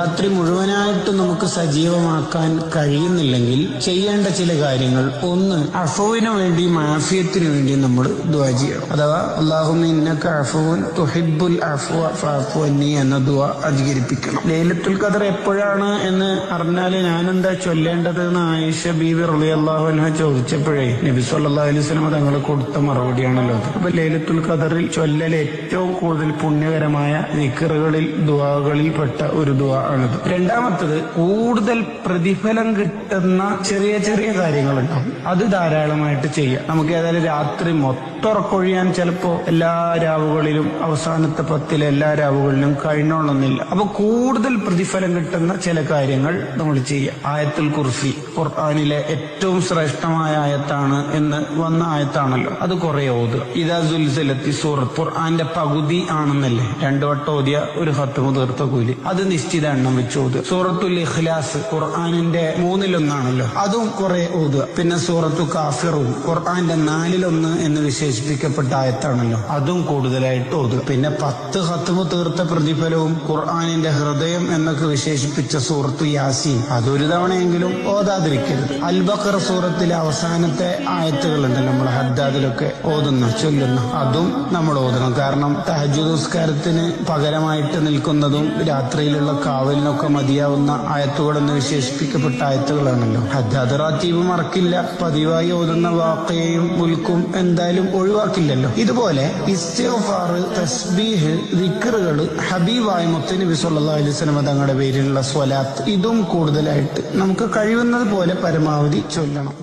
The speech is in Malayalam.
രാത്രി മുഴുവനായിട്ട് നമുക്ക് സജീവമാക്കാൻ കഴിയുന്നില്ലെങ്കിൽ ചെയ്യേണ്ട ചില കാര്യങ്ങൾ, ഒന്ന്, അഫുവിന് വേണ്ടിയും ആഫിയത്തിന് വേണ്ടിയും നമ്മൾ ദുആ ചെയ്യണം. അഥവാ അല്ലാഹുമ്മ ഇന്നക അഫുവൻ തുഹിബ്ബുൽ അഫ്വ ഫഅഫു അന്നി എന്ന ദുആ അധികരിപ്പിക്കണം. ലൈലത്തുൽ ഖദർ എപ്പോഴാണ് എന്ന് അറിഞ്ഞാൽ ഞാനെന്താ ചൊല്ലേണ്ടത് എന്ന് ആയിഷ ബീവി റളിയല്ലാഹു അൻഹ ചോദിച്ചപ്പോഴേ നബി സല്ലല്ലാഹു അലൈഹി വസല്ലം തങ്ങൾ കൊടുത്ത മറുപടിയാണല്ലോ അത്. അപ്പൊ ലൈലത്തുൽ ഖദറിൽ ചൊല്ലൽ ഏറ്റവും കൂടുതൽ പുണ്യകരമായ ദിക്റുകളിൽ ദുആകളിൽ പെട്ട ഒരു ദുആ ആണത്. രണ്ടാമത്തത്, കൂടുതൽ പ്രതിഫലം കിട്ടുന്ന ചെറിയ ചെറിയ കാര്യങ്ങളുണ്ടാവും, അത് ധാരാളമായിട്ട് ചെയ്യാം. നമുക്ക് ഏതായാലും രാത്രി മൊത്തറക്കൊഴിയാൻ ചിലപ്പോ എല്ലാ രാവുകളിലും അവസാനത്തെ 10 എല്ലാ രാവുകളിലും കഴിഞ്ഞോളന്നില്ല. അപ്പൊ കൂടുതൽ പ്രതിഫലം കിട്ടുന്ന ചില കാര്യങ്ങൾ നമ്മൾ ചെയ്യാം. ആയത്തുൽ കുർസി ഖുർആനിലെ ഏറ്റവും ശ്രേഷ്ഠമായ ആയത്താണ് എന്ന് വന്ന ആയത്താണല്ലോ, അത് കുറെ ഓതുക. ഇദാ സുൽസിലത്തി സൂറത്ത് ഖുർആന്റെ പകുതി ആണെന്നല്ലേ, 2 വട്ടം ഓതിയ ഒരു ഖത്മ് തീർത്ത കൂലി, അത് നിശ്ചിത എണ്ണം വെച്ച് ഓതുക. സൂറത്തുൽ ഇഖ്ലാസ് ഖുർആനിന്റെ 3/1 അതും കുറെ ഓതുക. പിന്നെ സൂറത്തു കാഫിറൂൻ ഖുർആന്റെ 4/1 എന്ന് വിശേഷിപ്പിക്കപ്പെട്ട ആയത്താണല്ലോ, അതും കൂടുതലായിട്ട് ഓതുക. പിന്നെ 10 ഖത്മ് തീർത്ത പ്രതിഫലവും ഖുർആനിന്റെ ഹൃദയം എന്നൊക്കെ വിശേഷിപ്പിച്ച സൂറത്തു യാസീൻ അതൊരു തവണയെങ്കിലും ഓതാതിരിക്കരുത്. അൽ ബഖറ സൂറത്തിലെ അവസാനത്തെ ആയത്തുകളുണ്ട് നമ്മൾ ഹദ്ദാദിലൊക്കെ ചൊല്ലുന്ന, അതും നമ്മൾ ഓതണം. കാരണം തഹജ്ജുദ് നിസ്കാരത്തിന് പകരമായിട്ട് നിൽക്കുന്നതും രാത്രിയിലുള്ള കാവലിനൊക്കെ മതിയാവുന്ന ആയത്തുകളെന്ന് വിശേഷിപ്പിക്കപ്പെട്ട ആയത്തുകളാണല്ലോ. ഹദ്ദാദ് റാത്തീബ് മറക്കില്ല, പതിവായി ഓതുന്ന വാഖയും മുൽക്കും എന്തായാലും ഒഴിവാക്കില്ലല്ലോ. ഇതുപോലെ ഇസ്തിഗ്ഫാർ, തസ്ബീഹ്, ദിക്റുകൾ, ഹബീബായ മുത്തുനബി സല്ലല്ലാഹു അലൈഹി വസല്ലം തങ്ങളുടെ പേരിലുള്ള സ്വലാത്ത്, ഇതും കൂടുതലായിട്ട് നമുക്ക് കഴിയുന്നത് പോലെ പരമാവധി ചൊല്ലണം.